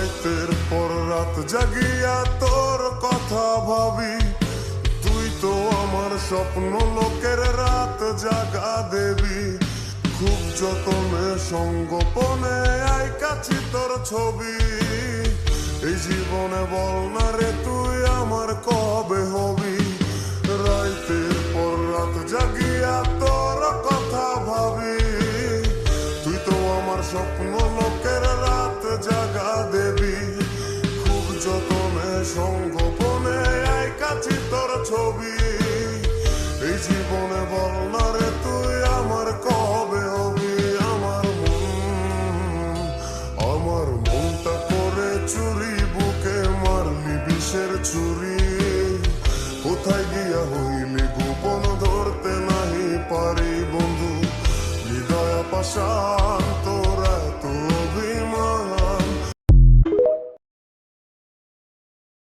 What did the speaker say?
রাতের পর রাত জাগিয়া তোর কথা ভাবি, তুই তো আমার স্বপ্ন লোকের রাত জাগা দেবী। খুব যতনে সঙ্গোপনে আইকাছি তোর ছবি, এই জীবনে বল না রে তুই আমার কবে হবি। রাতের পর রাত জাগিয়া তোর কথা ভাবি, তুই তো আমার স্বপ্ন লোকের রাত জাগা দেবী। খুব যতনে সঙ্গোপনে আইকাছি তোর ছবি, এই জীবনে বল না রে তুই আমার কবে হবি। আমার মনটা করে চুরি, বুকে মারলি বিষের ছুরি। কোথায় গিয়া হইলি গোপন ধরতে নাহি পারি বন্ধু, হৃদয় পাশা